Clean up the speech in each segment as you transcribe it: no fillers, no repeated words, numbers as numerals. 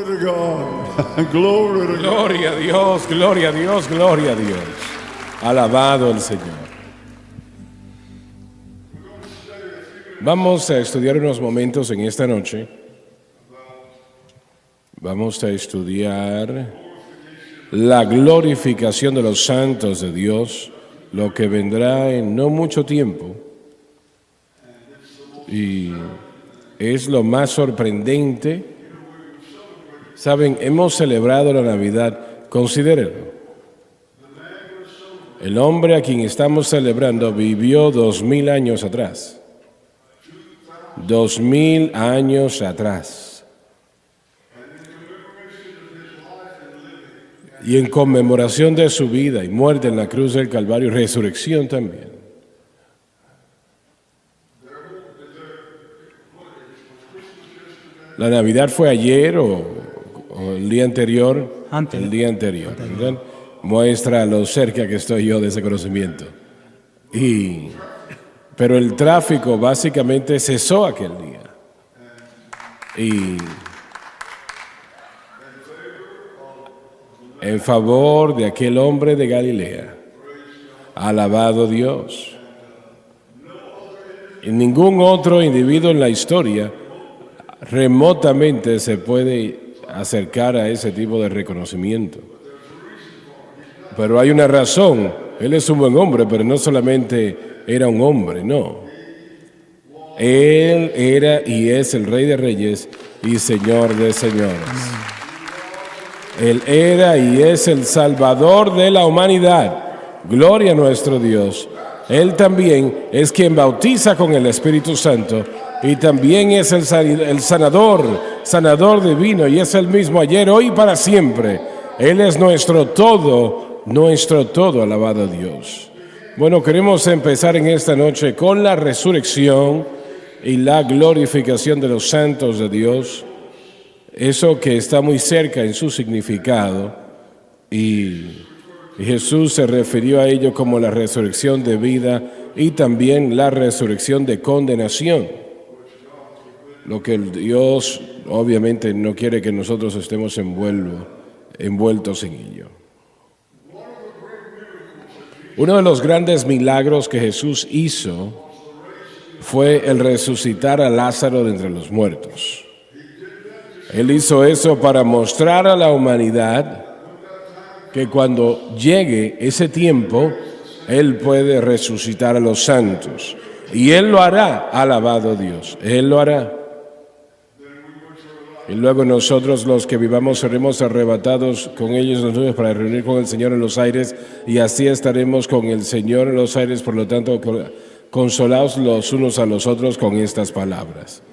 to God. Glory to God. Gloria a Dios, gloria a Dios, gloria a Dios. Alabado el Señor. Vamos a estudiar unos momentos en esta noche. Vamos a estudiar la glorificación de los santos de Dios, lo que vendrá en no mucho tiempo. Y es lo más sorprendente. Saben, hemos celebrado la Navidad, considérenlo. El hombre a quien estamos celebrando vivió 2000 años atrás. 2000 años atrás. Y en conmemoración de su vida y muerte en la cruz del Calvario, resurrección también. La Navidad fue ayer o el día anterior. Antes. El día anterior, ¿verdad? Muestra lo cerca que estoy yo de ese conocimiento. Pero el tráfico básicamente cesó aquel día. Y en favor de aquel hombre de Galilea, alabado Dios. Y ningún otro individuo en la historia remotamente se puede acercar a ese tipo de reconocimiento. Pero hay una razón. Él es un buen hombre, pero no solamente era un hombre, no. Él era y es el Rey de Reyes y Señor de Señores. Él era y es el Salvador de la humanidad. Gloria a nuestro Dios. Él también es quien bautiza con el Espíritu Santo y también es el sanador divino, y es el mismo ayer, hoy y para siempre. Él es nuestro todo, alabado a Dios. Bueno, queremos empezar en esta noche con la resurrección y la glorificación de los santos de Dios. Eso que está muy cerca en su significado, y Jesús se refirió a ello como la resurrección de vida y también la resurrección de condenación. Lo que Dios obviamente no quiere que nosotros estemos envueltos en ello. Uno de los grandes milagros que Jesús hizo fue el resucitar a Lázaro de entre los muertos. Él hizo eso para mostrar a la humanidad que cuando llegue ese tiempo, Él puede resucitar a los santos. Y Él lo hará, alabado Dios, Él lo hará. Y luego nosotros, los que vivamos, seremos arrebatados con ellos nosotros para reunir con el Señor en los aires, y así estaremos con el Señor en los aires. Por lo tanto, consolaos los unos a los otros con estas palabras.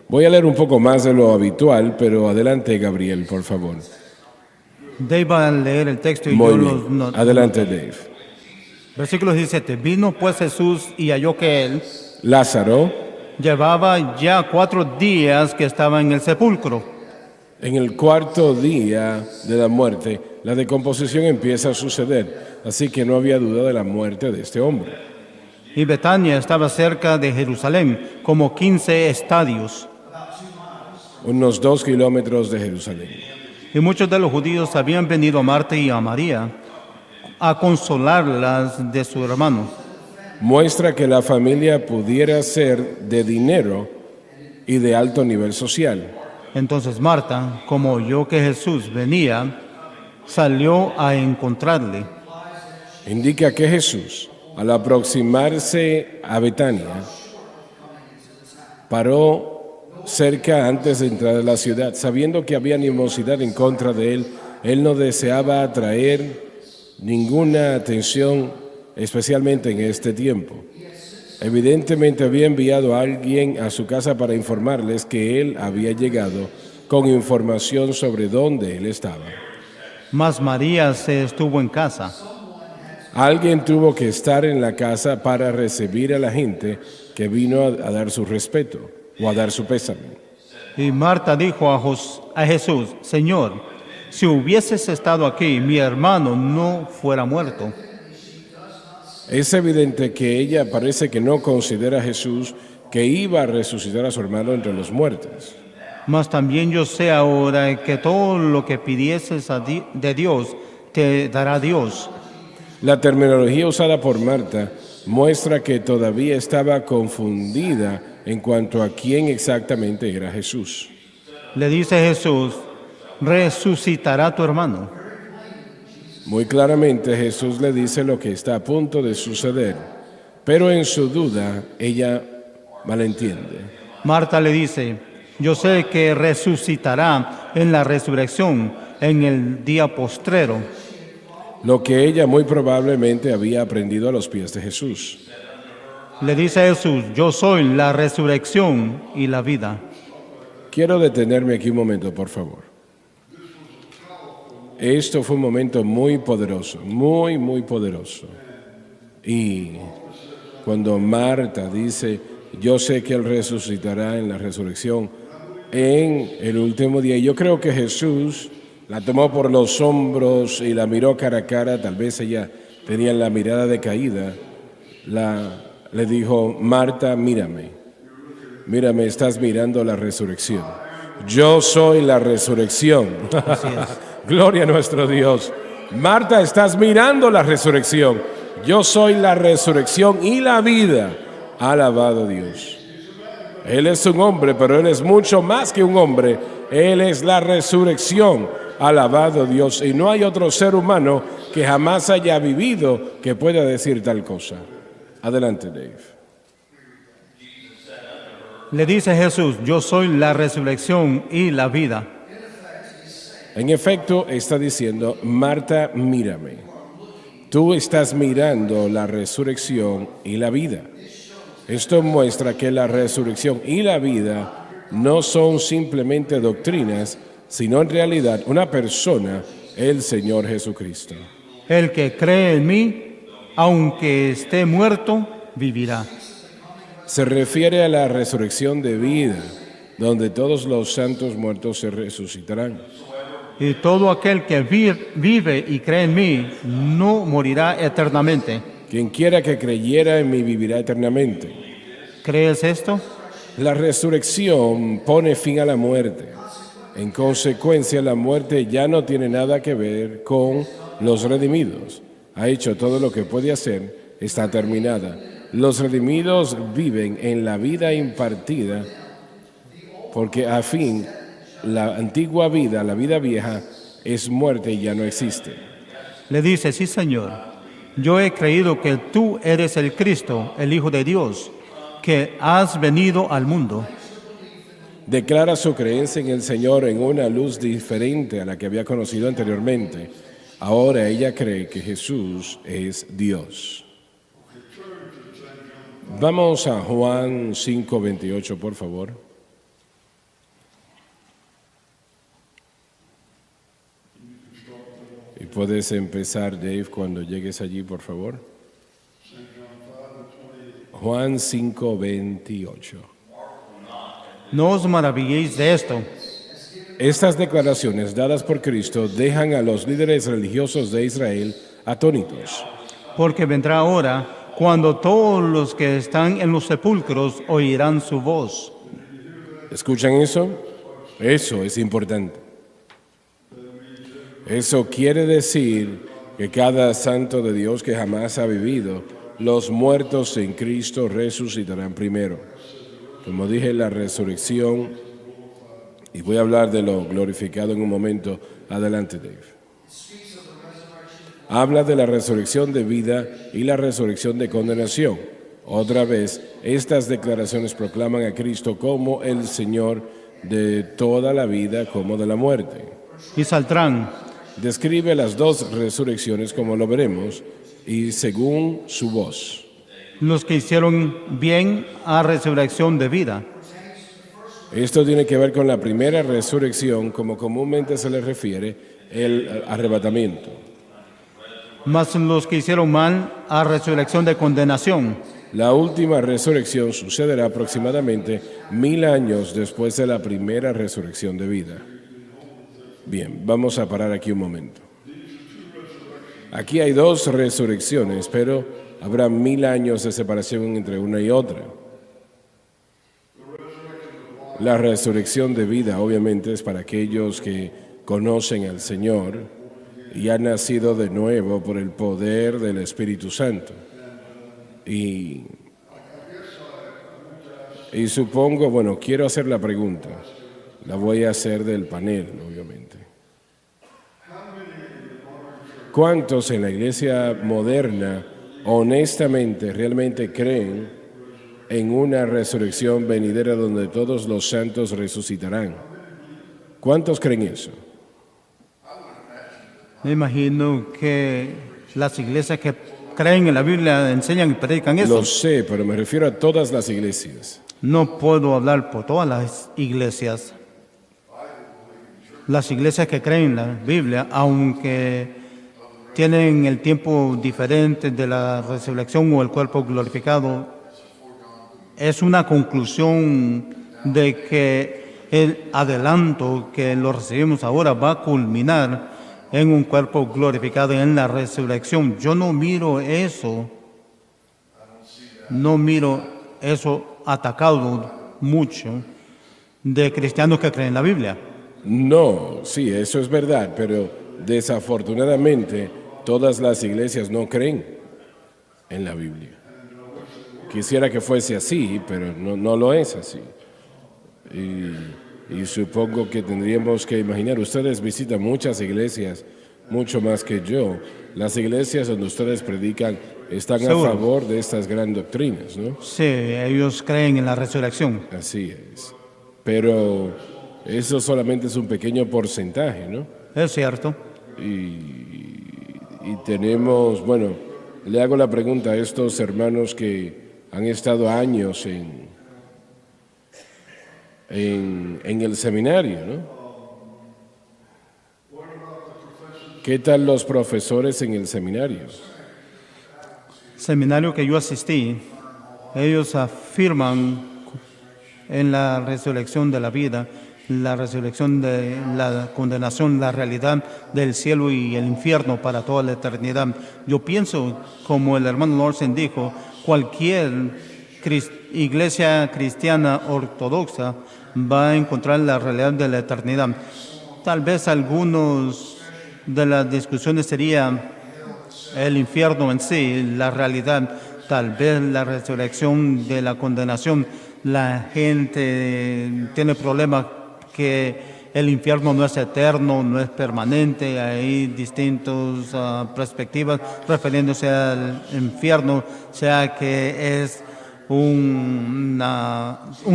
Voy a leer un poco más de lo habitual, pero adelante, Gabriel, por favor. Dave va a leer el texto y Muy yo bien. Adelante, Dave. Versículo 17. Vino pues Jesús y halló que él Lázaro, llevaba ya 4 días que estaba en el sepulcro. en el cuarto día de la muerte, la decomposición empieza a suceder, así que no había duda de la muerte de este hombre. Y Betania estaba cerca de Jerusalén, como 15 estadios. Unos 2 kilómetros de Jerusalén. Y muchos de los judíos habían venido a Marta y a María a consolarlas de su hermano. Muestra que la familia pudiera ser de dinero y de alto nivel social. Entonces Marta, como oyó que Jesús venía, salió a encontrarle. Indica que Jesús, al aproximarse a Betania, paró cerca antes de entrar a la ciudad. Sabiendo que había animosidad en contra de él, él no deseaba atraer ninguna atención, especialmente en este tiempo. Evidentemente había enviado a alguien a su casa para informarles que él había llegado con información sobre dónde él estaba. Mas María se estuvo en casa. Alguien tuvo que estar en la casa para recibir a la gente que vino a dar su respeto o a dar su pésame. Y Marta dijo a Jesús: Señor, si hubieses estado aquí, mi hermano no fuera muerto. Es evidente que ella parece que no considera a Jesús que iba a resucitar a su hermano entre los muertos. Mas también yo sé ahora que todo lo que pidieses de Dios, te dará Dios. La terminología usada por Marta muestra que todavía estaba confundida en cuanto a quién exactamente era Jesús. Le dice Jesús, resucitará tu hermano. Muy claramente Jesús le dice lo que está a punto de suceder, pero en su duda ella malentiende. Marta le dice, yo sé que resucitará en la resurrección, en el día postrero. Lo que ella muy probablemente había aprendido a los pies de Jesús. Le dice Jesús, yo soy la resurrección y la vida. Quiero detenerme aquí un momento, por favor. Esto fue un momento muy poderoso, muy poderoso. Y cuando Marta dice, yo sé que Él resucitará en la resurrección en el último día, yo creo que Jesús la tomó por los hombros y la miró cara a cara, tal vez ella tenía la mirada decaída, le dijo, Marta, mírame, estás mirando la resurrección. Yo soy la resurrección. Así es. Gloria a nuestro Dios. Marta, estás mirando la resurrección. Yo soy la resurrección y la vida. Alabado Dios. Él es un hombre, pero Él es mucho más que un hombre. Él es la resurrección. Alabado Dios. Y no hay otro ser humano que jamás haya vivido que pueda decir tal cosa. Adelante, Dave. Le dice Jesús, yo soy la resurrección y la vida. En efecto, está diciendo, Marta, mírame. Tú estás mirando la resurrección y la vida. Esto muestra que la resurrección y la vida no son simplemente doctrinas, sino en realidad una persona, el Señor Jesucristo. El que cree en mí, aunque esté muerto, vivirá. Se refiere a la resurrección de vida, donde todos los santos muertos se resucitarán. Y todo aquel que vive y cree en mí, no morirá eternamente. Quien quiera que creyera en mí vivirá eternamente. ¿Crees esto? La resurrección pone fin a la muerte. En consecuencia, la muerte ya no tiene nada que ver con los redimidos. Ha hecho todo lo que puede hacer, está terminada. Los redimidos viven en la vida impartida porque a fin la antigua vida, la vida vieja, es muerte y ya no existe. Le dice, sí Señor, yo he creído que tú eres el Cristo, el Hijo de Dios, que has venido al mundo. Declara su creencia en el Señor en una luz diferente a la que había conocido anteriormente. Ahora ella cree que Jesús es Dios. Vamos a Juan 5:28, por favor. Y puedes empezar, Dave, cuando llegues allí, por favor. Juan 5:28. No os maravilléis de esto, Estas declaraciones dadas por Cristo dejan a los líderes religiosos de Israel atónitos. porque vendrá hora cuando todos los que están en los sepulcros oirán su voz. ¿Escuchan eso? Eso es importante. Eso quiere decir que cada santo de Dios que jamás ha vivido, los muertos en Cristo resucitarán primero. Como dije, la resurrección, y voy a hablar de lo glorificado en un momento. Adelante, Dave. Habla de la resurrección de vida y la resurrección de condenación. Otra vez, estas declaraciones proclaman a Cristo como el Señor de toda la vida como de la muerte. Y saldrán Describe las dos resurrecciones como lo veremos y según su voz. los que hicieron bien a resurrección de vida. Esto tiene que ver con la primera resurrección, como comúnmente se le refiere, el arrebatamiento. Mas los que hicieron mal a resurrección de condenación. La última resurrección sucederá aproximadamente 1000 años después de la primera resurrección de vida. Bien, vamos a parar aquí un momento. Aquí hay dos resurrecciones, pero habrá 1000 años de separación entre una y otra. La resurrección de vida, obviamente, es para aquellos que conocen al Señor y han nacido de nuevo por el poder del Espíritu Santo. Y supongo, bueno, quiero hacer la pregunta. La voy a hacer del panel, obviamente. ¿Cuántos en la iglesia moderna, honestamente, realmente creen en una resurrección venidera donde todos los santos resucitarán? ¿Cuántos creen eso? Me imagino que las iglesias que creen en la Biblia enseñan y predican eso. Lo sé, pero me refiero a todas las iglesias. No puedo hablar por todas las iglesias. Las iglesias que creen en la Biblia, aunque tienen el tiempo diferente de la resurrección o el cuerpo glorificado, es una conclusión de que el adelanto que lo recibimos ahora va a culminar en un cuerpo glorificado en la resurrección. Yo no miro eso atacado mucho de cristianos que creen en la Biblia. No, sí, eso es verdad, pero desafortunadamente todas las iglesias no creen en la Biblia. Quisiera que fuese así, pero no lo es así. Y supongo que tendríamos que imaginar, ustedes visitan muchas iglesias, mucho más que yo. Las iglesias donde ustedes predican están Seguro. a favor de estas grandes doctrinas, ¿no? Sí, ellos creen en la resurrección. Así es. Pero eso solamente es un pequeño porcentaje, ¿no? Es cierto. Y tenemos, bueno, le hago la pregunta a estos hermanos que han estado años en el seminario, ¿no? ¿Qué tal los profesores en el seminario? Seminario que yo asistí, ellos afirman en la resurrección de la vida, la resurrección de la condenación, la realidad del cielo y el infierno para toda la eternidad. Yo pienso, como el hermano Lorsen dijo, cualquier iglesia cristiana ortodoxa va a encontrar la realidad de la eternidad. Tal vez algunos de las discusiones sería el infierno en sí, la realidad, tal vez la resurrección de la condenación. La gente tiene problemas que el infierno no es eterno, no es permanente. Hay distintas perspectivas refiriéndose al infierno, sea que es un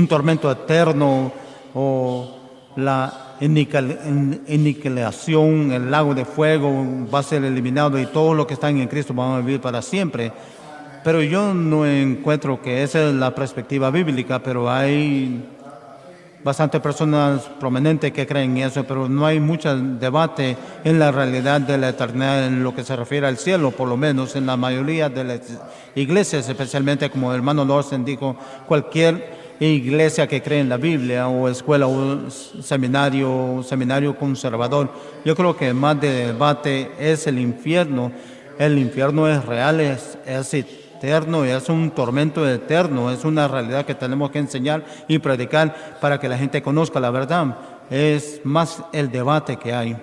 tormento eterno o la aniquilación, el lago de fuego va a ser eliminado y todos los que están en Cristo van a vivir para siempre. Pero yo no encuentro que esa es la perspectiva bíblica, pero hay bastantes personas prominentes que creen en eso, pero no hay mucho debate en la realidad de la eternidad en lo que se refiere al cielo, por lo menos en la mayoría de las iglesias, especialmente como el hermano Lorsen dijo, cualquier iglesia que cree en la Biblia o escuela o seminario conservador. Yo creo que más de debate es el infierno. El infierno es real, es eterno, es un tormento eterno, es una realidad que tenemos que enseñar y predicar para que la gente conozca la verdad. Es más el debate que hay.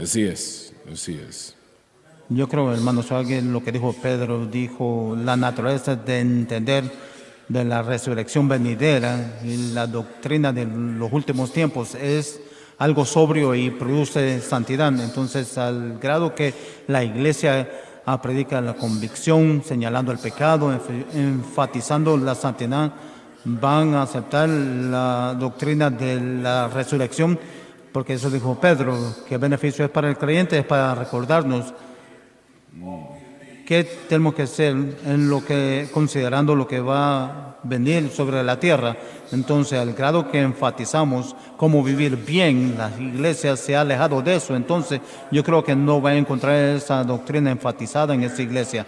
Así es, así es. Yo creo, hermano Schwager, lo que dijo Pedro, dijo la naturaleza de entender de la resurrección venidera y la doctrina de los últimos tiempos es algo sobrio y produce santidad. Entonces, al grado que la iglesia predica la convicción, señalando el pecado, enfatizando la santidad, van a aceptar la doctrina de la resurrección, porque eso dijo Pedro, que beneficio es para el creyente, es para recordarnos qué tenemos que hacer en lo que, considerando lo que va a venir sobre la tierra. Entonces, al grado que enfatizamos cómo vivir bien, la iglesia se ha alejado de eso. Entonces, yo creo que no va a encontrar esa doctrina enfatizada en esta iglesia.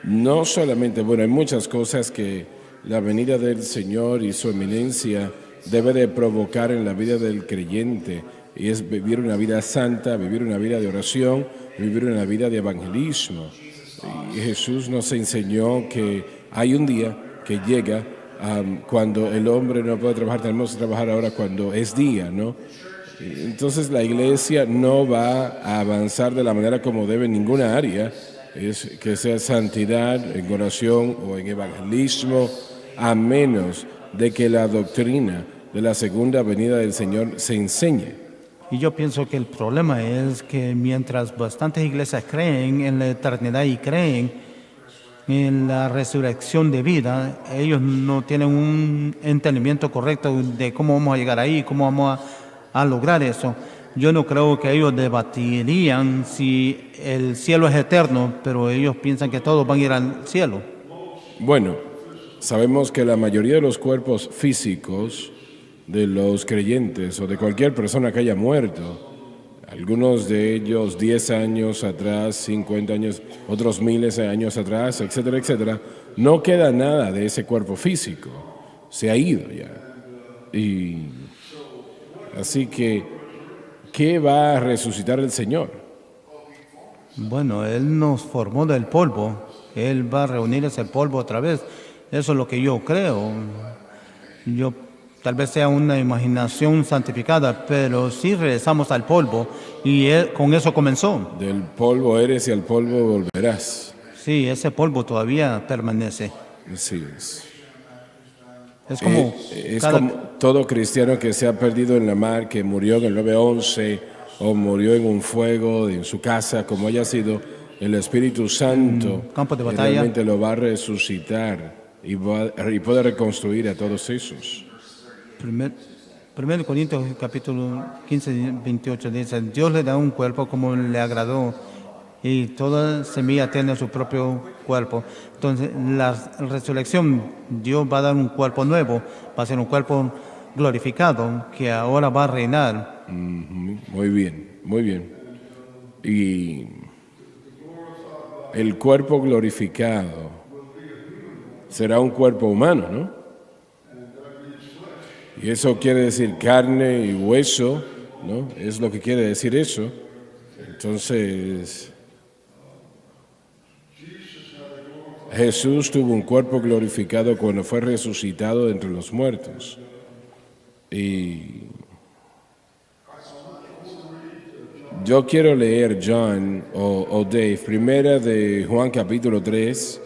No solamente, bueno, hay muchas cosas que la venida del Señor y su eminencia debe de provocar en la vida del creyente, y es vivir una vida santa, vivir una vida de oración, vivir una vida de evangelismo. Y Jesús nos enseñó que hay un día que llega cuando el hombre no puede trabajar, tenemos que trabajar ahora cuando es día, ¿no? Entonces la iglesia no va a avanzar de la manera como debe en ninguna área, es que sea santidad en oración o en evangelismo, a menos de que la doctrina de la segunda venida del Señor se enseñe. Y yo pienso que el problema es que mientras bastantes iglesias creen en la eternidad y creen en la resurrección de vida, ellos no tienen un entendimiento correcto de cómo vamos a llegar ahí, cómo vamos a lograr eso. Yo no creo que ellos debatirían si el cielo es eterno, pero ellos piensan que todos van a ir al cielo. Bueno, sabemos que la mayoría de los cuerpos físicos de los creyentes o de cualquier persona que haya muerto, algunos de ellos 10 años atrás, 50 años, otros miles de años atrás, etcétera, etcétera, no queda nada de ese cuerpo físico, se ha ido ya. Y así que, ¿qué va a resucitar el Señor? Bueno, Él nos formó del polvo, Él va a reunir ese polvo otra vez. Eso es lo que yo creo. Tal vez sea una imaginación santificada, pero sí regresamos al polvo y con eso comenzó. Del polvo eres y al polvo volverás. Sí, ese polvo todavía permanece. Así es. Es como, como todo cristiano que se ha perdido en la mar, que murió en el 9/11 o murió en un fuego en su casa, como haya sido, el Espíritu Santo campo de batalla realmente lo va a resucitar y puede reconstruir a todos esos. 1 Corintios capítulo 15, 28 dice, Dios le da un cuerpo como le agradó y toda semilla tiene su propio cuerpo. Entonces, la resurrección, Dios va a dar un cuerpo nuevo, va a ser un cuerpo glorificado que ahora va a reinar. Muy bien, muy bien. Y el cuerpo glorificado será un cuerpo humano, ¿no? Y eso quiere decir carne y hueso, ¿no? Es lo que quiere decir eso. Entonces, Jesús tuvo un cuerpo glorificado cuando fue resucitado de entre los muertos. Y yo quiero leer, John o Dave, primera de Juan capítulo 3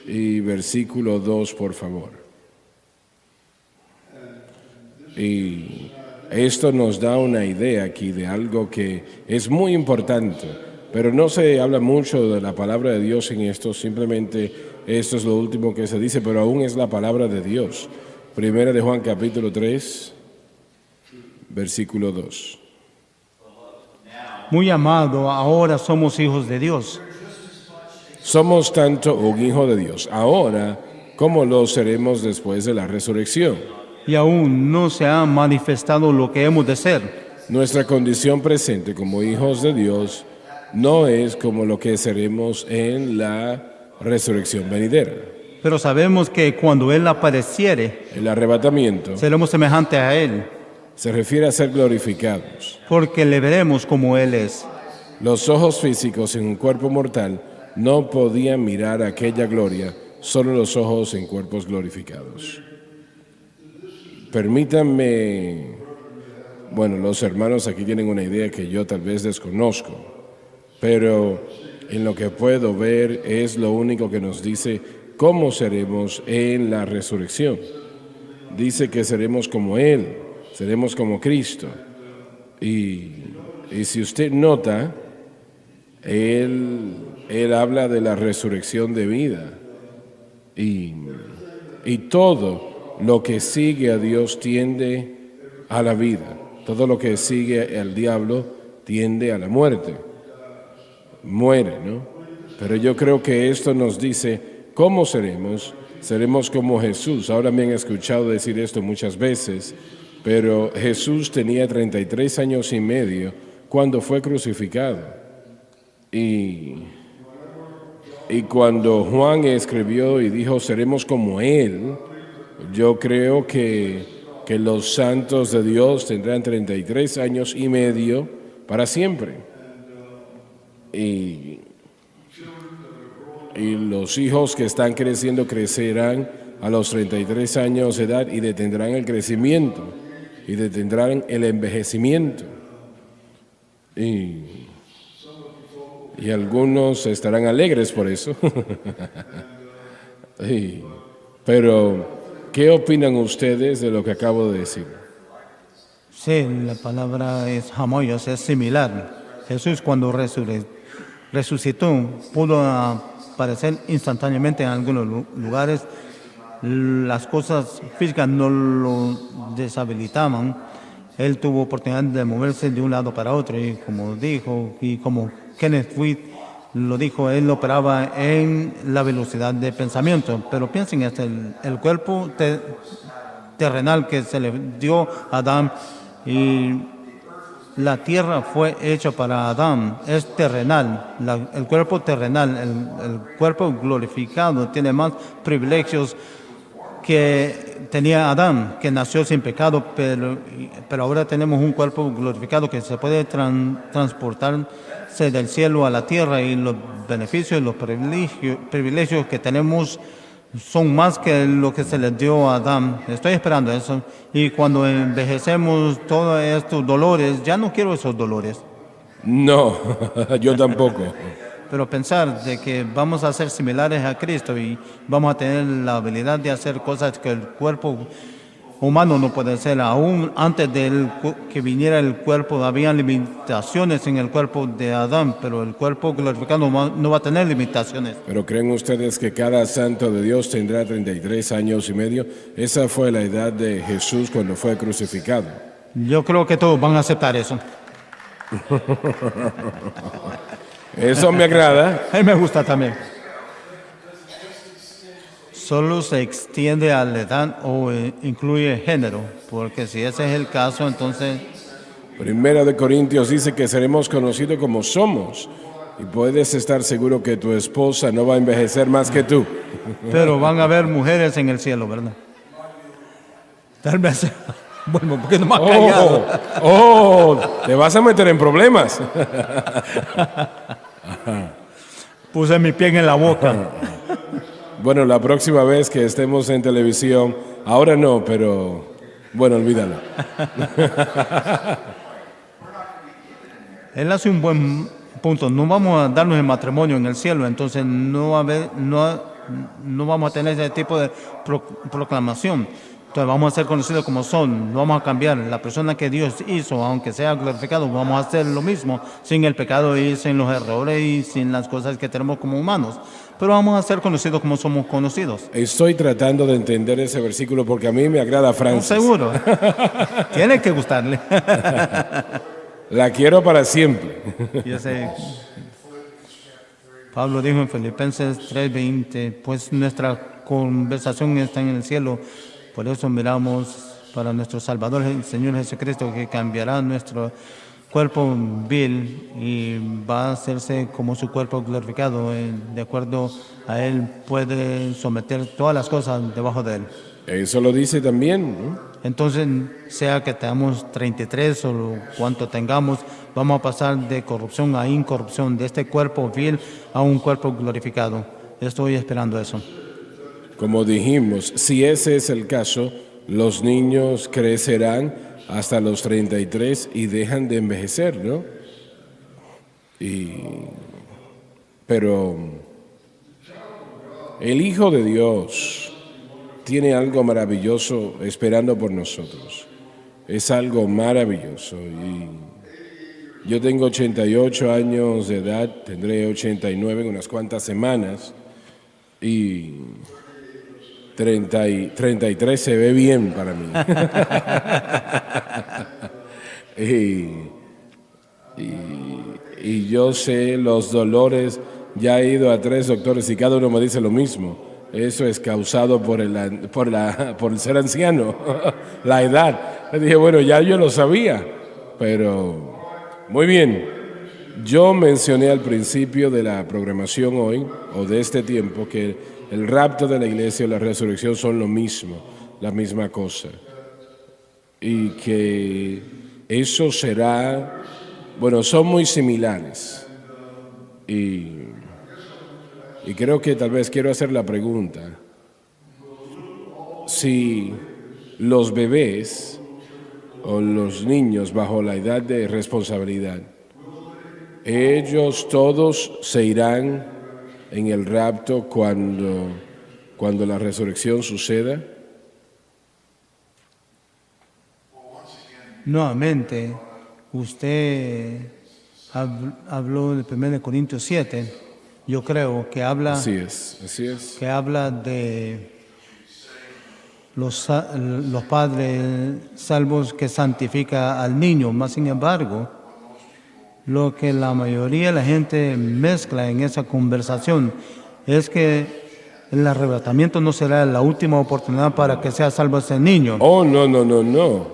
y versículo 2, por favor. Y esto nos da una idea aquí de algo que es muy importante, pero no se habla mucho de la palabra de Dios en esto, simplemente esto es lo último que se dice, pero aún es la palabra de Dios. Primera de Juan capítulo 3, versículo 2. Muy amado, ahora somos hijos de Dios. Somos tanto un hijo de Dios ahora como lo seremos después de la resurrección. Y aún no se ha manifestado lo que hemos de ser. Nuestra condición presente como hijos de Dios no es como lo que seremos en la resurrección venidera. Pero sabemos que cuando Él apareciere, El arrebatamiento seremos semejantes a Él, se refiere a ser glorificados. porque le veremos como Él es. Los ojos físicos en un cuerpo mortal no podían mirar aquella gloria, solo los ojos en cuerpos glorificados. Permítanme, bueno, los hermanos aquí tienen una idea que yo tal vez desconozco, pero en lo que puedo ver es lo único que nos dice cómo seremos en la resurrección. Dice que seremos como Él, seremos como Cristo. Y si usted nota, Él habla de la resurrección de vida. Y todo lo que sigue a Dios tiende a la vida. Todo lo que sigue al diablo tiende a la muerte. Muere, ¿no? Pero yo creo que esto nos dice cómo seremos. Seremos como Jesús. Ahora me han escuchado decir esto muchas veces, pero Jesús tenía 33 años y medio cuando fue crucificado. Y cuando Juan escribió y dijo, seremos como Él, yo creo que los santos de Dios tendrán 33 años y medio para siempre. Y los hijos que están creciendo crecerán a los 33 años de edad y detendrán el crecimiento y detendrán el envejecimiento. Y algunos estarán alegres por eso. Pero, ¿qué opinan ustedes de lo que acabo de decir? Sí, la palabra es hamoyos, es similar. Jesús cuando resucitó pudo aparecer instantáneamente en algunos lugares. Las cosas físicas no lo deshabilitaban. Él tuvo oportunidad de moverse de un lado para otro y como dijo, y como Kenneth Witt lo dijo, él operaba en la velocidad de pensamiento. Pero piensen, el cuerpo terrenal que se le dio a Adán y la tierra fue hecha para Adán, es terrenal, el cuerpo terrenal, el cuerpo glorificado tiene más privilegios que tenía Adán, que nació sin pecado, pero ahora tenemos un cuerpo glorificado que se puede transportarse del cielo a la tierra y los beneficios y los privilegios que tenemos son más que lo que se les dio a Adán. Estoy esperando eso. Y cuando envejecemos todos estos dolores, ya no quiero esos dolores. No, yo tampoco. Pero pensar de que vamos a ser similares a Cristo y vamos a tener la habilidad de hacer cosas que el cuerpo humano no puede hacer. Aún antes de que viniera el cuerpo, había limitaciones en el cuerpo de Adán, pero el cuerpo glorificado no va a tener limitaciones. ¿Pero creen ustedes que cada santo de Dios tendrá 33 años y medio? Esa fue la edad de Jesús cuando fue crucificado. Yo creo que todos van a aceptar eso. Eso me agrada. A mí me gusta también. Solo se extiende a la edad o incluye género, porque si ese es el caso, entonces... Primera de Corintios dice que seremos conocidos como somos. Y puedes estar seguro que tu esposa no va a envejecer más que tú. Pero van a haber mujeres en el cielo, ¿verdad? Tal vez... Bueno, un poquito más callado. Te vas a meter en problemas. Puse mi pie en la boca. Bueno, la próxima vez que estemos en televisión, ahora no, pero bueno, olvídalo. Él hace un buen punto. No vamos a darnos el matrimonio en el cielo, entonces no vamos a tener ese tipo de proclamación. Entonces vamos a ser conocidos como son, no vamos a cambiar. La persona que Dios hizo, aunque sea glorificado, vamos a hacer lo mismo, sin el pecado y sin los errores y sin las cosas que tenemos como humanos. Pero vamos a ser conocidos como somos conocidos. Estoy tratando de entender ese versículo porque a mí me agrada Francis. No, seguro. Tiene que gustarle. La quiero para siempre. Yo sé. Pablo dijo en Filipenses 3:20, pues nuestra conversación está en el cielo. Por eso miramos para nuestro Salvador, el Señor Jesucristo, que cambiará nuestro cuerpo vil y va a hacerse como su cuerpo glorificado. De acuerdo a Él puede someter todas las cosas debajo de Él. Eso lo dice también, ¿no? Entonces, sea que tengamos 33 o cuanto tengamos, vamos a pasar de corrupción a incorrupción, de este cuerpo vil a un cuerpo glorificado. Estoy esperando eso. Como dijimos, si ese es el caso, los niños crecerán hasta los 33 y dejan de envejecer, ¿no? Pero el Hijo de Dios tiene algo maravilloso esperando por nosotros. Es algo maravilloso. Y yo tengo 88 años de edad, tendré 89 en unas cuantas semanas. Y 33 se ve bien para mí. y yo sé los dolores, ya he ido a 3 doctores y cada uno me dice lo mismo. Eso es causado por el ser anciano, la edad. Le dije, bueno, ya yo lo sabía, pero muy bien. Yo mencioné al principio de la programación hoy, o de este tiempo, que el rapto de la iglesia y la resurrección son lo mismo, la misma cosa. Y que eso será, bueno, son muy similares. Y creo que tal vez quiero hacer la pregunta. si los bebés o los niños bajo la edad de responsabilidad, ellos todos se irán en el rapto cuando la resurrección suceda? Nuevamente, usted habló de 1 Corintios 7, yo creo que habla, Así es. que habla de los padres salvos que santifica al niño. Más sin embargo, lo que la mayoría de la gente mezcla en esa conversación es que el arrebatamiento no será la última oportunidad para que sea salvo ese niño. Oh, no.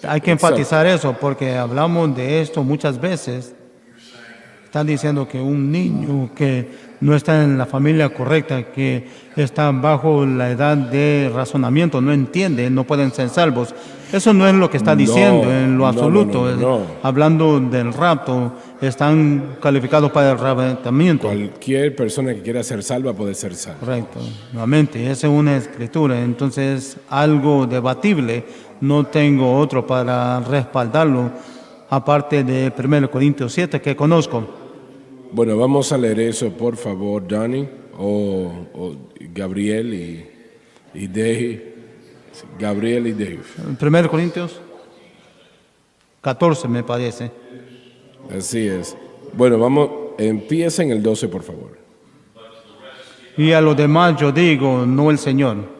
Hay que enfatizar eso porque hablamos de esto muchas veces. Están diciendo que un niño que no está en la familia correcta, que está bajo la edad de razonamiento, no entiende, no pueden ser salvos. Eso no es lo que está diciendo en lo absoluto. No. Hablando del rapto, están calificados para el arrebatamiento. Cualquier persona que quiera ser salva puede ser salva. Correcto. Nuevamente, esa es una escritura, entonces algo debatible. No tengo otro para respaldarlo, aparte de 1 Corintios 7 que conozco. Bueno, vamos a leer eso, por favor, Donnie, o Gabriel y Dave. Gabriel y Dave. 1 Corintios 14 me parece. Así es. Bueno, empieza en el 12, por favor. Y a los demás yo digo, no el Señor.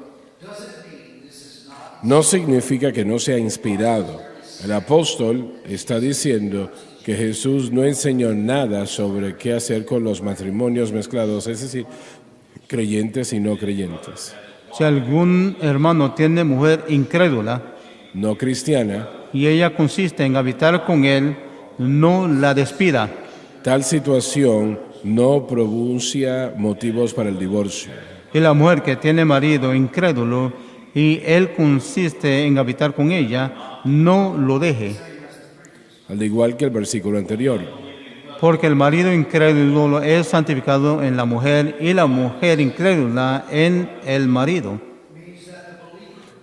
No significa que no sea inspirado. El apóstol está diciendo que Jesús no enseñó nada sobre qué hacer con los matrimonios mezclados, es decir, creyentes y no creyentes. Si algún hermano tiene mujer incrédula No cristiana, y ella consiste en habitar con él, no la despida. tal situación no pronuncia motivos para el divorcio. Y la mujer que tiene marido incrédulo y él consiste en habitar con ella, no lo deje. Al igual que el versículo anterior. Porque el marido incrédulo es santificado en la mujer y la mujer incrédula en el marido.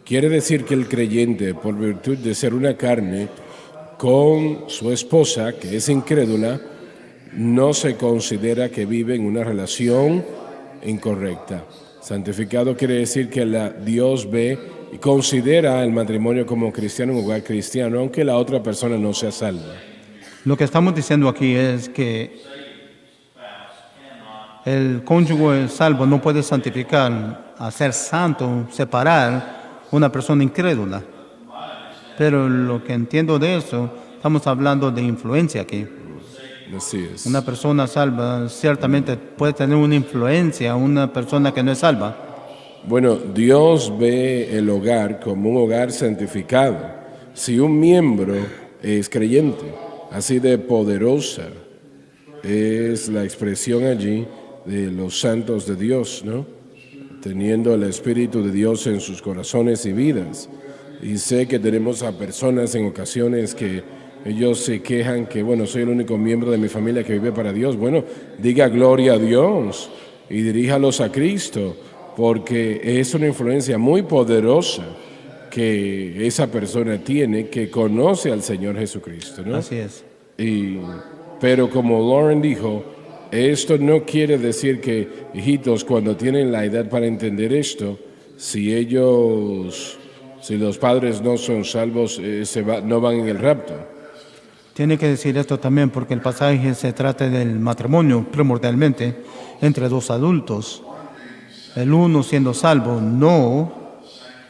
Quiere decir que el creyente, por virtud de ser una carne con su esposa, que es incrédula, no se considera que vive en una relación incorrecta. Santificado quiere decir que Dios ve y considera el matrimonio como cristiano, un hogar cristiano, aunque la otra persona no sea salva. Lo que estamos diciendo aquí es que el cónyuge salvo no puede santificar, hacer santo, separar una persona incrédula. Pero lo que entiendo de eso, estamos hablando de influencia aquí. Así es. Una persona salva ciertamente puede tener una influencia a una persona que no es salva. Bueno, Dios ve el hogar como un hogar santificado. Si un miembro es creyente, así de poderosa es la expresión allí de los santos de Dios, ¿no? Teniendo el Espíritu de Dios en sus corazones y vidas. Y sé que tenemos a personas en ocasiones que ellos se quejan que, bueno, soy el único miembro de mi familia que vive para Dios. Bueno, diga gloria a Dios y diríjalos a Cristo, porque es una influencia muy poderosa que esa persona tiene, que conoce al Señor Jesucristo, ¿no? Así es. Pero como Lauren dijo, esto no quiere decir que, hijitos, cuando tienen la edad para entender esto, si los padres no son salvos, no van en el rapto. Tiene que decir esto también porque el pasaje se trata del matrimonio primordialmente entre dos adultos. El uno siendo salvo no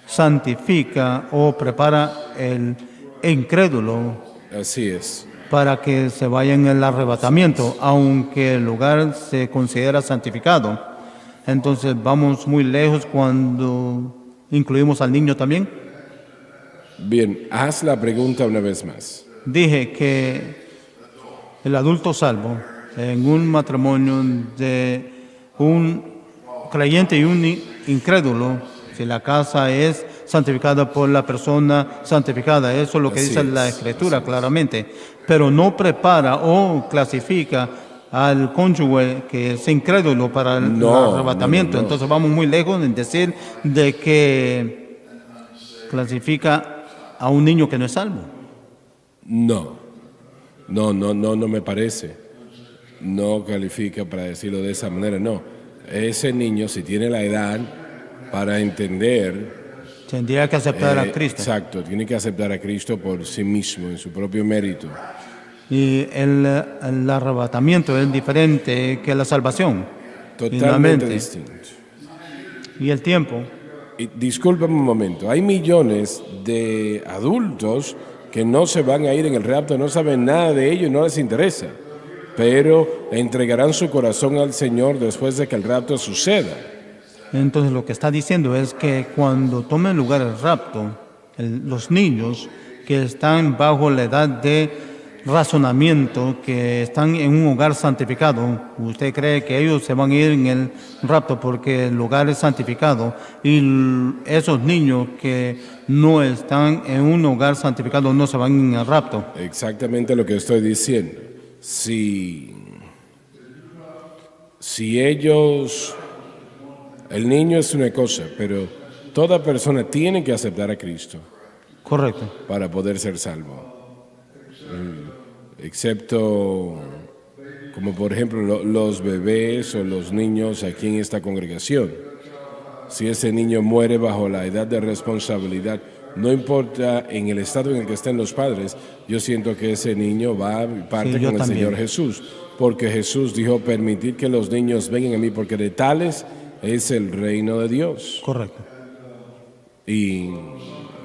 santifica o prepara el incrédulo Así es. para que se vaya en el arrebatamiento, aunque el lugar se considera santificado. Entonces vamos muy lejos cuando incluimos al niño también. Bien, haz la pregunta una vez más. Dije que el adulto salvo en un matrimonio de un creyente y un incrédulo, si la casa es santificada por la persona santificada, eso es lo que Así dice es, la Escritura así es. claramente, pero no prepara o clasifica al cónyuge que es incrédulo para el No, arrebatamiento. no. Entonces vamos muy lejos en decir de que clasifica a un niño que no es salvo. No me parece. No califica para decirlo de esa manera, no. Ese niño, si tiene la edad para entender, Tendría que aceptar a Cristo. exacto, tiene que aceptar a Cristo por sí mismo, en su propio mérito. Y el arrebatamiento es diferente que la salvación. Totalmente Finalmente. distinto. Y el tiempo. Y discúlpame un momento, hay millones de adultos que no se van a ir en el rapto, no saben nada de ello y no les interesa, pero entregarán su corazón al Señor después de que el rapto suceda. Entonces lo que está diciendo es que cuando tome lugar el rapto, los niños que están bajo la edad de razonamiento, que están en un hogar santificado, ¿usted cree que ellos se van a ir en el rapto porque el lugar es santificado? Y esos niños que no están en un hogar santificado no se van en el rapto. Exactamente lo que estoy diciendo. Si ellos, el niño es una cosa, pero toda persona tiene que aceptar a Cristo Correcto. para poder ser salvo. Excepto, como por ejemplo los bebés o los niños aquí en esta congregación. Si ese niño muere bajo la edad de responsabilidad, no importa en el estado en el que estén los padres, yo siento que ese niño va y parte Sí, yo con el también. Señor Jesús. Porque Jesús dijo, permitid que los niños vengan a mí, porque de tales es el reino de Dios. Correcto. Y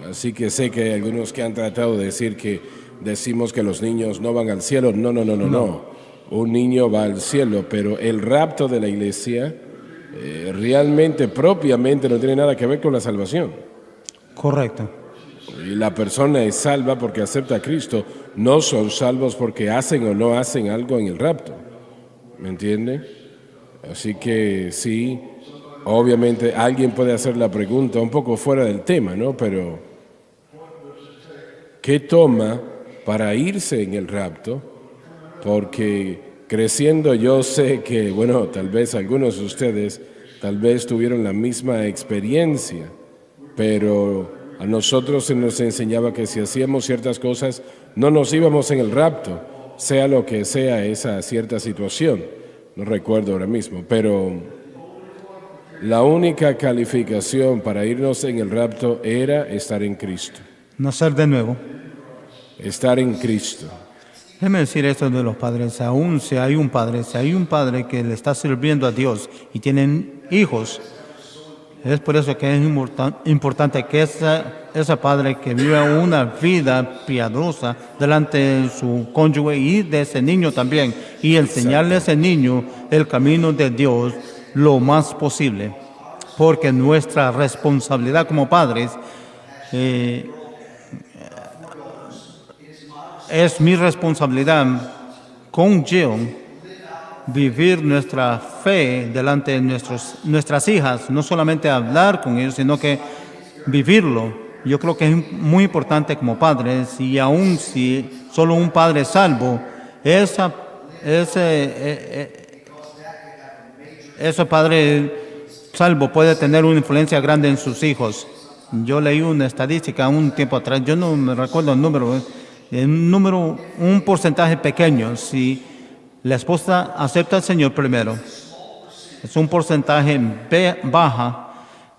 así que sé que hay algunos que han tratado de decir que decimos que los niños no van al cielo. No. Un niño va al cielo, pero el rapto de la iglesia realmente, propiamente, no tiene nada que ver con la salvación. Correcto. Y la persona es salva porque acepta a Cristo, no son salvos porque hacen o no hacen algo en el rapto. ¿Me entiende? Así que sí, obviamente alguien puede hacer la pregunta un poco fuera del tema, ¿no? Pero ¿qué toma para irse en el rapto? Porque creciendo yo sé que, bueno, tal vez algunos de ustedes tal vez tuvieron la misma experiencia, pero a nosotros se nos enseñaba que si hacíamos ciertas cosas no nos íbamos en el rapto, sea lo que sea esa cierta situación. No recuerdo ahora mismo, pero la única calificación para irnos en el rapto era estar en Cristo. Nacer de nuevo. Estar en Cristo. Déjeme decir esto de los padres. Aún si hay un padre que le está sirviendo a Dios y tienen hijos, es por eso que es importante que ese padre que viva una vida piadosa delante de su cónyuge y de ese niño también, y enseñarle a ese niño el camino de Dios lo más posible. Porque nuestra responsabilidad como padres es mi responsabilidad con Jill vivir nuestra fe delante de nuestras hijas, no solamente hablar con ellos, sino que vivirlo. Yo creo que es muy importante como padres, y aun si solo un padre es salvo, ese padre salvo puede tener una influencia grande en sus hijos. Yo leí una estadística un tiempo atrás, yo no me recuerdo el número, un porcentaje pequeño. Si la esposa acepta al Señor primero, es un porcentaje baja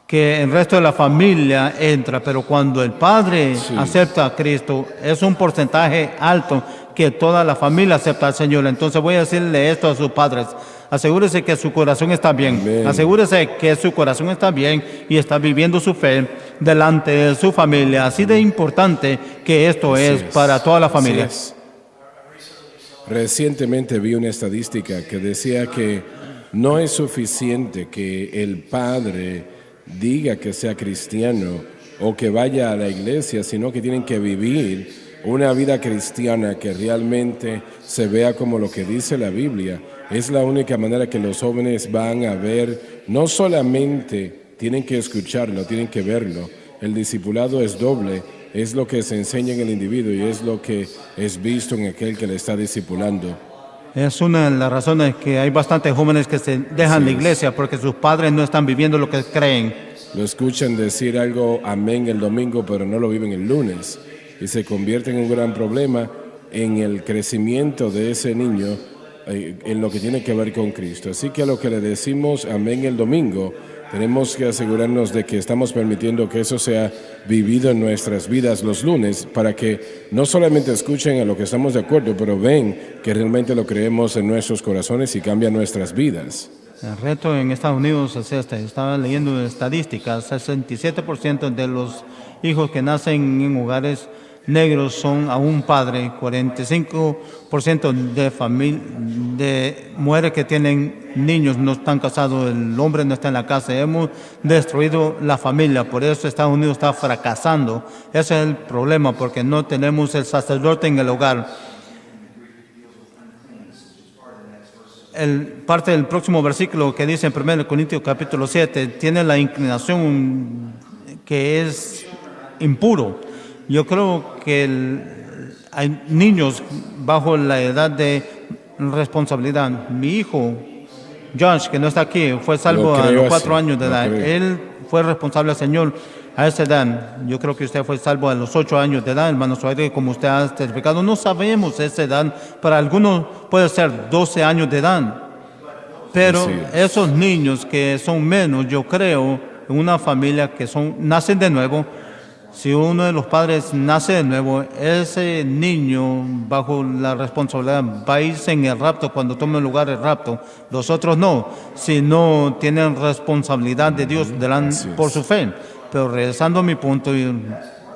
que el resto de la familia entra, pero cuando el padre acepta a Cristo, es un porcentaje alto que toda la familia acepta al Señor. Entonces voy a decirle esto a sus padres: asegúrese que su corazón está bien. Amén. Asegúrese que su corazón está bien y está viviendo su fe delante de su familia. Así de importante que esto es para toda la familia. Así es. Recientemente vi una estadística que decía que no es suficiente que el padre diga que sea cristiano o que vaya a la iglesia, sino que tienen que vivir una vida cristiana que realmente se vea como lo que dice la Biblia. Es la única manera que los jóvenes van a ver. No solamente tienen que escucharlo, tienen que verlo. El discipulado es doble, es lo que se enseña en el individuo y es lo que es visto en aquel que le está discipulando. Es una de las razones que hay bastantes jóvenes que se dejan la iglesia porque sus padres no están viviendo lo que creen. Lo escuchan decir algo amén el domingo, pero no lo viven el lunes. Y se convierte en un gran problema en el crecimiento de ese niño en lo que tiene que ver con Cristo. Así que a lo que le decimos amén el domingo, tenemos que asegurarnos de que estamos permitiendo que eso sea vivido en nuestras vidas los lunes, para que no solamente escuchen a lo que estamos de acuerdo, pero ven que realmente lo creemos en nuestros corazones y cambia nuestras vidas. El reto en Estados Unidos es este. Estaba leyendo estadísticas. 67% de los hijos que nacen en hogares negros son a un padre. 45% de mujeres que tienen niños no están casados. El hombre no está en la casa. Hemos destruido la familia. Por eso Estados Unidos está fracasando. Ese es el problema, porque no tenemos el sacerdote en el hogar. Parte del próximo versículo que dice en 1 Corintios capítulo 7, tiene la inclinación que es impuro. Yo creo que hay niños bajo la edad de responsabilidad. Mi hijo, Josh, que no está aquí, fue salvo a los 4 años de edad. Él fue responsable al Señor a esa edad. Yo creo que usted fue salvo a los 8 años de edad, hermano Suárez, como usted ha testificado. No sabemos esa edad. Para algunos puede ser 12 años de edad. Pero esos niños que son menos, yo creo, en una familia que nacen de nuevo, si uno de los padres nace de nuevo, ese niño bajo la responsabilidad va a irse en el rapto cuando tome lugar el rapto. Los otros no, si no tienen responsabilidad de Dios por su fe. Pero regresando a mi punto,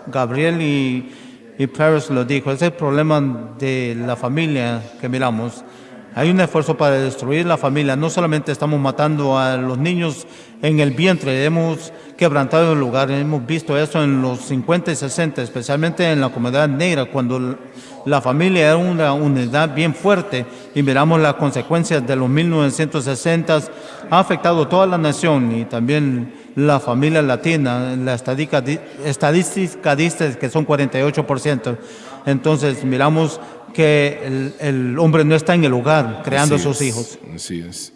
Gabriel y Paris lo dijo, ese es el problema de la familia que miramos. Hay un esfuerzo para destruir la familia. No solamente estamos matando a los niños en el vientre, hemos quebrantado el lugar. Hemos visto eso en los 50 y 60, especialmente en la comunidad negra, cuando la familia era una unidad bien fuerte y miramos las consecuencias de los 1960. Ha afectado toda la nación y también la familia latina. La estadística dice que son 48%. Entonces miramos que el hombre no está en el hogar creando sus hijos. Así es.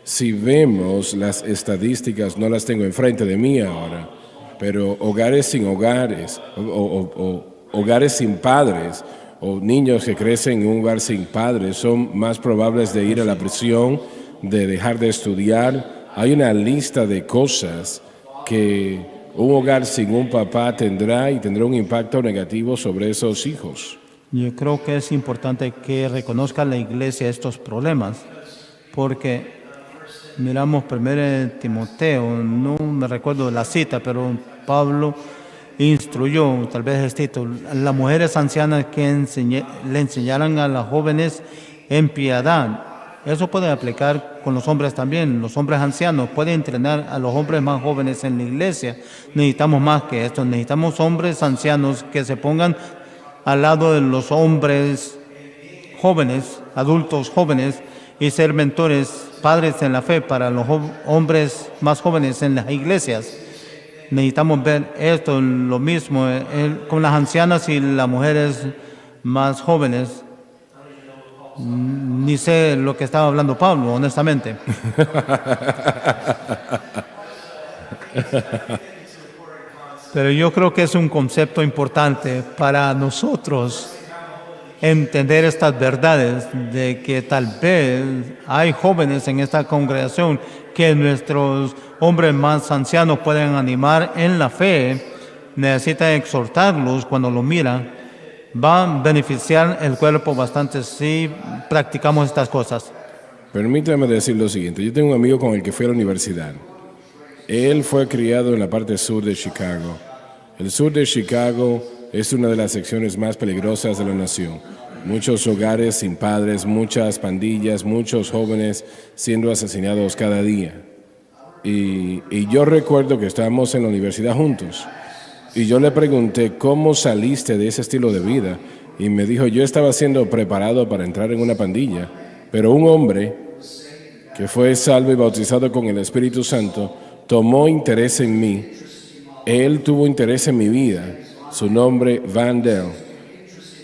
Si vemos las estadísticas, no las tengo enfrente de mí ahora, pero hogares sin hogares, o hogares sin padres, o niños que crecen en un hogar sin padres, son más probables de ir a la prisión, de dejar de estudiar. Hay una lista de cosas que un hogar sin un papá tendrá un impacto negativo sobre esos hijos. Yo creo que es importante que reconozca la iglesia estos problemas, porque miramos 1 Timoteo, no me recuerdo la cita, pero Pablo instruyó, tal vez es título, a las mujeres ancianas que le enseñaran a las jóvenes en piedad. Eso puede aplicar con los hombres también. Los hombres ancianos pueden entrenar a los hombres más jóvenes en la iglesia. Necesitamos más que esto. Necesitamos hombres ancianos que se pongan al lado de los hombres jóvenes, adultos jóvenes, y ser mentores, padres en la fe para los hombres más jóvenes en las iglesias. Necesitamos ver esto, lo mismo con las ancianas y las mujeres más jóvenes. Ni sé lo que estaba hablando Pablo, honestamente. Pero yo creo que es un concepto importante para nosotros entender estas verdades, de que tal vez hay jóvenes en esta congregación que nuestros hombres más ancianos pueden animar en la fe. Necesita exhortarlos cuando lo miran. Va a beneficiar el cuerpo bastante si practicamos estas cosas. Permítame decir lo siguiente. Yo tengo un amigo con el que fui a la universidad. Él fue criado en la parte sur de Chicago. El sur de Chicago es una de las secciones más peligrosas de la nación. Muchos hogares sin padres, muchas pandillas, muchos jóvenes siendo asesinados cada día. Y yo recuerdo que estábamos en la universidad juntos. Y yo le pregunté, ¿cómo saliste de ese estilo de vida? Y me dijo, yo estaba siendo preparado para entrar en una pandilla, pero un hombre que fue salvo y bautizado con el Espíritu Santo tomó interés en mí. Él tuvo interés en mi vida. Su nombre, Van Dell.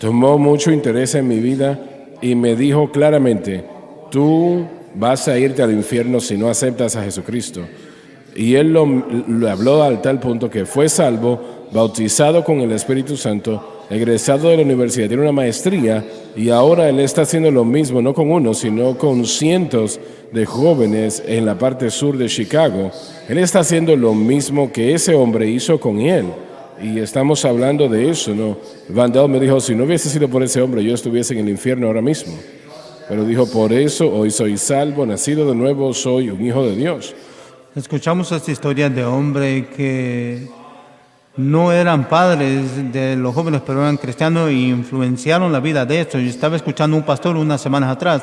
Tomó mucho interés en mi vida y me dijo claramente, tú vas a irte al infierno si no aceptas a Jesucristo. Y él lo habló al tal punto que fue salvo, bautizado con el Espíritu Santo, egresado de la universidad, tiene una maestría y ahora él está haciendo lo mismo, no con uno, sino con cientos de jóvenes en la parte sur de Chicago. Él está haciendo lo mismo que ese hombre hizo con él. Y estamos hablando de eso, ¿no? Vandal me dijo, si no hubiese sido por ese hombre, yo estuviese en el infierno ahora mismo. Pero dijo, por eso hoy soy salvo, nacido de nuevo, soy un hijo de Dios. Escuchamos esta historia de hombre que no eran padres de los jóvenes, pero eran cristianos e influenciaron la vida de estos. Yo estaba escuchando un pastor unas semanas atrás.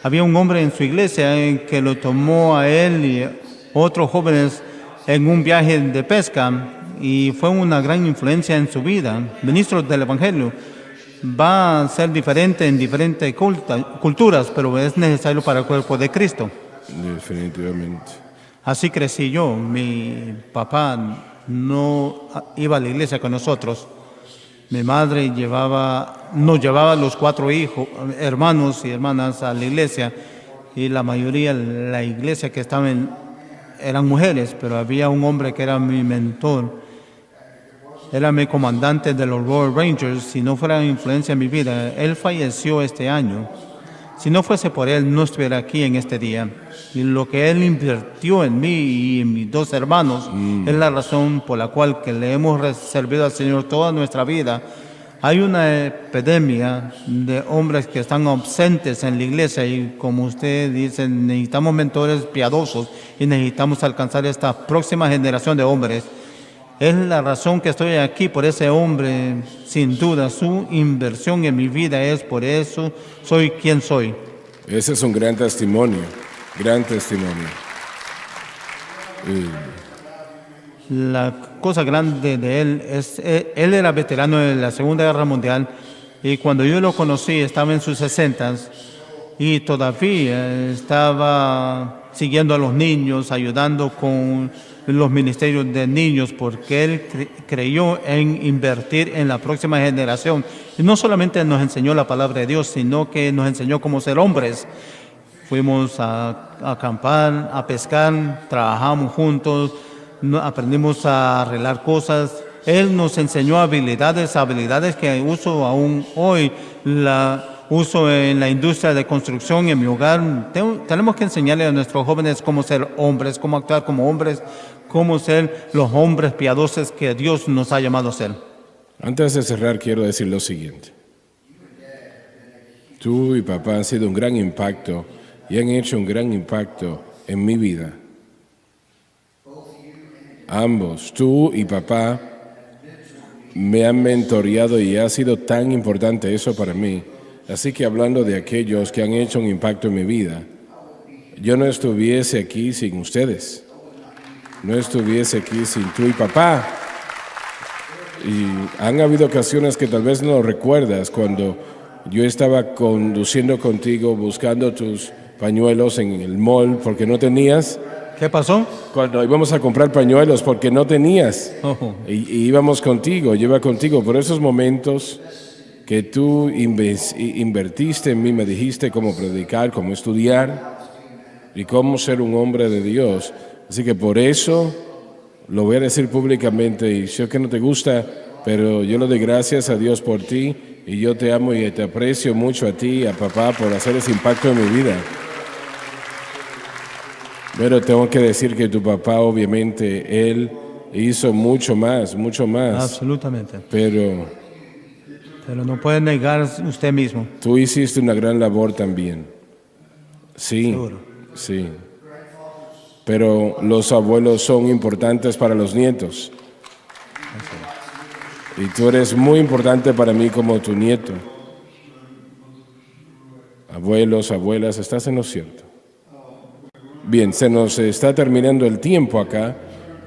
Había un hombre en su iglesia que lo tomó a él y otros jóvenes en un viaje de pesca y fue una gran influencia en su vida. Ministro del Evangelio va a ser diferente en diferentes culturas, pero es necesario para el cuerpo de Cristo. Definitivamente. Así crecí yo. Mi papá no iba a la iglesia con nosotros. Mi madre nos llevaba los 4 hermanos y hermanas a la iglesia, y la mayoría de la iglesia que estaban eran mujeres, pero había un hombre que era mi mentor. Era mi comandante de los Royal Rangers. Si no fuera influencia en mi vida, él falleció este año. Si no fuese por él, no estuviera aquí en este día. Y lo que él invirtió en mí y en mis 2 hermanos es la razón por la cual que le hemos servido al Señor toda nuestra vida. Hay una epidemia de hombres que están ausentes en la iglesia y, como usted dice, necesitamos mentores piadosos y necesitamos alcanzar esta próxima generación de hombres. Es la razón que estoy aquí, por ese hombre, sin duda. Su inversión en mi vida es por eso soy quien soy. Ese es un gran testimonio, gran testimonio. La cosa grande de él es, él era veterano de la Segunda Guerra Mundial y cuando yo lo conocí estaba en sus 60s y todavía estaba siguiendo a los niños, ayudando con los ministerios de niños, porque él creyó en invertir en la próxima generación. Y no solamente nos enseñó la palabra de Dios, sino que nos enseñó cómo ser hombres. Fuimos a acampar, a pescar, trabajamos juntos, aprendimos a arreglar cosas. Él nos enseñó habilidades que uso aún hoy, uso en la industria de construcción, en mi hogar. Tenemos que enseñarle a nuestros jóvenes cómo ser hombres, cómo actuar como hombres, cómo ser los hombres piadosos que Dios nos ha llamado a ser. Antes de cerrar, quiero decir lo siguiente. Tú y papá han sido un gran impacto y han hecho un gran impacto en mi vida. Ambos, tú y papá, me han mentoreado y ha sido tan importante eso para mí. Así que hablando de aquellos que han hecho un impacto en mi vida, yo no estuviese aquí sin ustedes. No estuviese aquí sin tú y papá. Y han habido ocasiones que tal vez no lo recuerdas, cuando yo estaba conduciendo contigo buscando tus pañuelos en el mall porque no tenías. ¿Qué pasó? Cuando íbamos a comprar pañuelos porque no tenías. Y íbamos contigo, yo iba contigo. Por esos momentos que tú invertiste en mí, me dijiste cómo predicar, cómo estudiar y cómo ser un hombre de Dios. Así que por eso lo voy a decir públicamente, y sé que no te gusta, pero yo le doy gracias a Dios por ti, y yo te amo y te aprecio mucho a ti y a papá por hacer ese impacto en mi vida. Pero tengo que decir que tu papá, obviamente, él hizo mucho más. Absolutamente. Pero no puede negar usted mismo. tú hiciste una gran labor también. Sí, Seguro. sí. Pero los abuelos son importantes para los nietos. Y tú eres muy importante para mí como tu nieto. Abuelos, abuelas, estás en lo cierto. Bien, se nos está terminando el tiempo acá.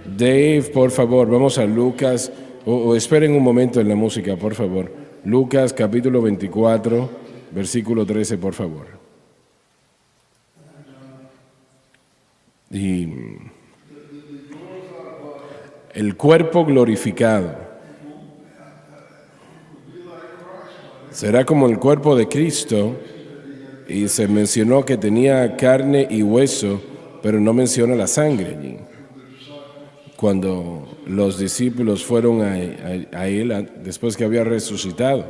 Dave, por favor, vamos a Lucas, o esperen un momento en la música, por favor. Lucas capítulo 24, versículo 13, por favor. Y el cuerpo glorificado. Será como el cuerpo de Cristo, y se mencionó que tenía carne y hueso, pero no menciona la sangre allí. Cuando los discípulos fueron a él después que había resucitado.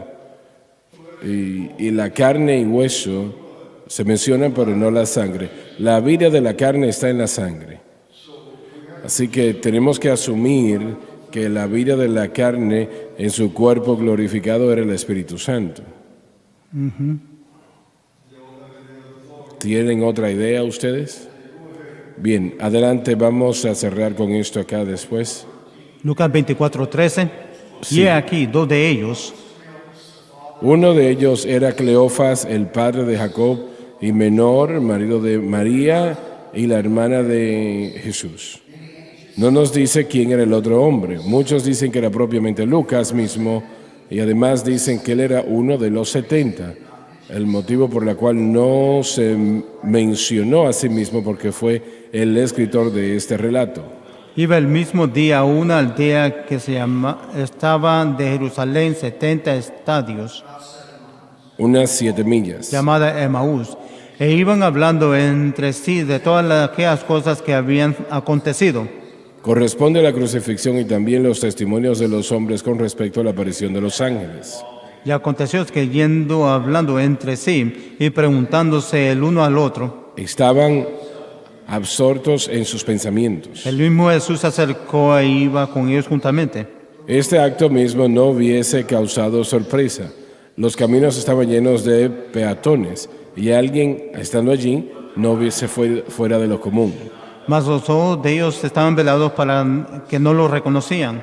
Y la carne y hueso se mencionan, pero no la sangre. La vida de la carne está en la sangre. Así que tenemos que asumir que la vida de la carne en su cuerpo glorificado era el Espíritu Santo. ¿Tienen otra idea ustedes? Bien, adelante, vamos a cerrar con esto acá después. Lucas 24:13. Sí. Y he aquí, dos de ellos, Uno de ellos era Cleofas, el padre de Jacob, y Menor, marido de María y la hermana de Jesús. No nos dice quién era el otro hombre. Muchos dicen que era propiamente Lucas mismo, y además dicen que él era uno de los 70. El motivo por el cual no se mencionó a sí mismo, porque fue el escritor de este relato. iba el mismo día a una aldea que estaba de Jerusalén 70 estadios, Unas 7 millas. llamada Emaús, e iban hablando entre sí de todas aquellas cosas que habían acontecido. Corresponde a la crucifixión y también los testimonios de los hombres con respecto a la aparición de los ángeles. Y aconteció que yendo hablando entre sí y preguntándose el uno al otro, Estaban absortos en sus pensamientos. el mismo Jesús se acercó e iba con ellos juntamente. Este acto mismo no hubiese causado sorpresa. Los caminos estaban llenos de peatones y alguien, estando allí, no hubiese fuera de lo común. Mas los ojos de ellos estaban velados para que no lo reconocían.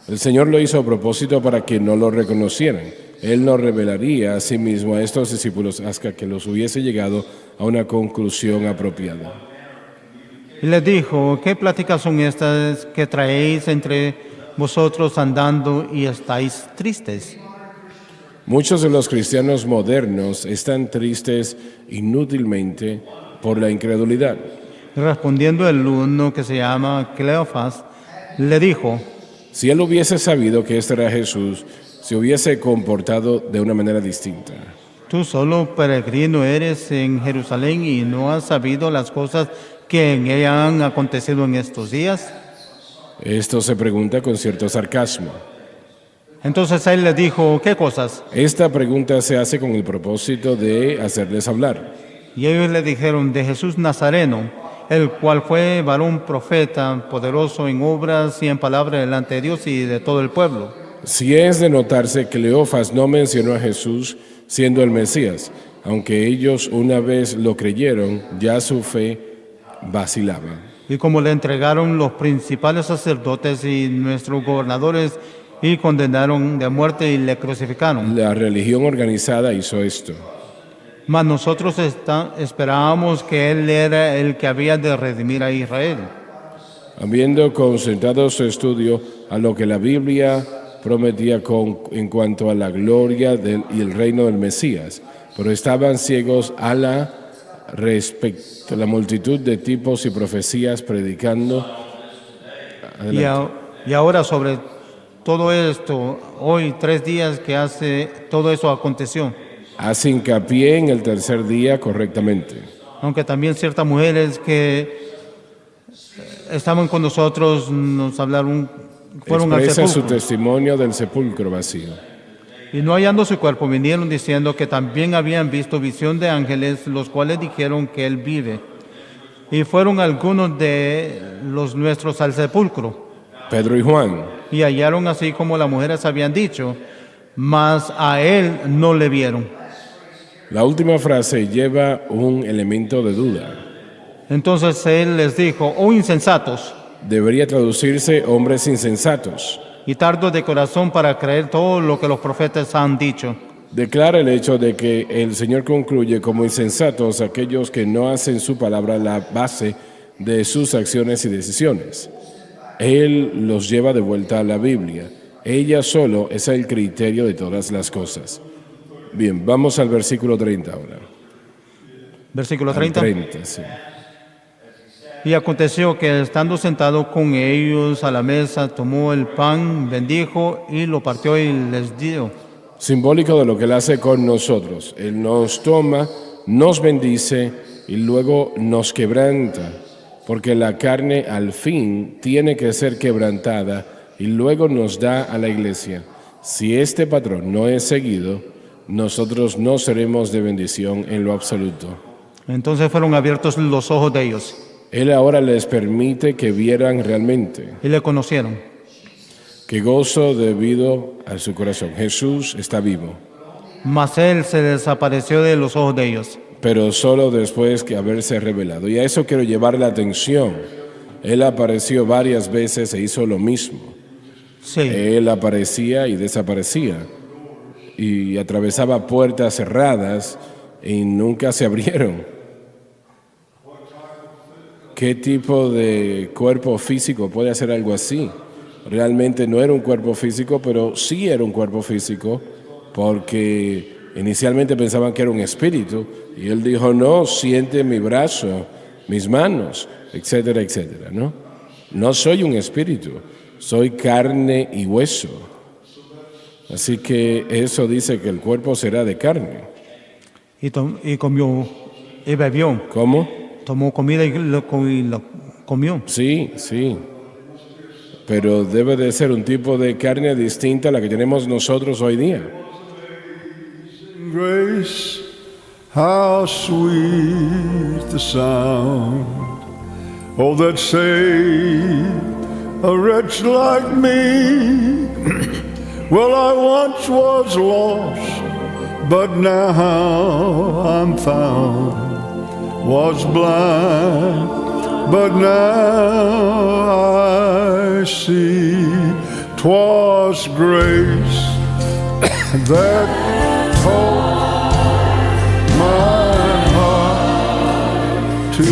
El Señor lo hizo a propósito para que no lo reconocieran. Él no revelaría a sí mismo a estos discípulos hasta que los hubiese llegado a una conclusión apropiada. Y les dijo, ¿qué pláticas son estas que traéis entre vosotros andando y estáis tristes? Muchos de los cristianos modernos están tristes inútilmente por la incredulidad. Y respondiendo el uno que se llama Cleofas, le dijo, Si él hubiese sabido que este era Jesús, se hubiese comportado de una manera distinta. tú solo peregrino eres en Jerusalén y no has sabido las cosas que en ella han acontecido en estos días. Esto se pregunta con cierto sarcasmo. Entonces él le dijo, ¿qué cosas? Esta pregunta se hace con el propósito de hacerles hablar. Y ellos le dijeron, de Jesús Nazareno, el cual fue varón profeta, poderoso en obras y en palabras delante de Dios y de todo el pueblo. Si es de notarse que Cleofas no mencionó a Jesús siendo el Mesías, aunque ellos una vez lo creyeron, ya su fe vacilaba. Y como le entregaron los principales sacerdotes y nuestros gobernadores y condenaron de muerte y le crucificaron. La religión organizada hizo esto. Mas nosotros esperábamos que Él era el que había de redimir a Israel. Habiendo concentrado su estudio a lo que la Biblia prometía en cuanto a la gloria y el reino del Mesías, pero estaban ciegos a respecto a la multitud de tipos y profecías predicando. Y ahora sobre todo esto, hoy 3 días que hace todo eso aconteció. Hace hincapié en el tercer día correctamente. Aunque también ciertas mujeres que estaban con nosotros nos hablaron, fueron al Expresa su sepulcro. testimonio del sepulcro vacío. Y no hallando su cuerpo, vinieron diciendo que también habían visto visión de ángeles, los cuales dijeron que Él vive. Y fueron algunos de los nuestros al sepulcro, Pedro y Juan. y hallaron así como las mujeres habían dicho, mas a Él no le vieron. La última frase lleva un elemento de duda. Entonces Él les dijo, oh insensatos, Debería traducirse hombres insensatos. y tardos de corazón para creer todo lo que los profetas han dicho. Declara el hecho de que el Señor concluye como insensatos aquellos que no hacen su palabra la base de sus acciones y decisiones. Él los lleva de vuelta a la Biblia. Ella solo es el criterio de todas las cosas. Bien, vamos al versículo 30 ahora. Versículo Al 30. 30, sí. Y aconteció que estando sentado con ellos a la mesa, tomó el pan, bendijo y lo partió y les dio. simbólico de lo que Él hace con nosotros. Él nos toma, nos bendice y luego nos quebranta, porque la carne al fin tiene que ser quebrantada y luego nos da a la iglesia. Si este patrón no es seguido, nosotros no seremos de bendición en lo absoluto. Entonces fueron abiertos los ojos de ellos Él ahora les permite que vieran realmente. y le conocieron. Qué gozo debido a su corazón. Jesús está vivo, Mas él se desapareció de los ojos de ellos. pero solo después de haberse revelado. Y a eso quiero llevar la atención. Él apareció varias veces e hizo lo mismo. Sí, Él aparecía y desaparecía. Y atravesaba puertas cerradas y nunca se abrieron. ¿Qué tipo de cuerpo físico puede hacer algo así? Realmente no era un cuerpo físico, pero sí era un cuerpo físico, porque inicialmente pensaban que era un espíritu, y él dijo, no, siente mi brazo, mis manos, etcétera, etcétera, ¿no? No soy un espíritu, soy carne y hueso. Así que eso dice que el cuerpo será de carne. y comió y bebió. ¿Cómo? Tomó comida y lo comió. Sí, sí. Pero debe de ser un tipo de carne distinta a la que tenemos nosotros hoy día. Grace, how sweet the sound, oh, that saved a wretch like me. Well, I once was lost, but now I'm found. Was blind, but now I see. 'Twas grace that taught my heart to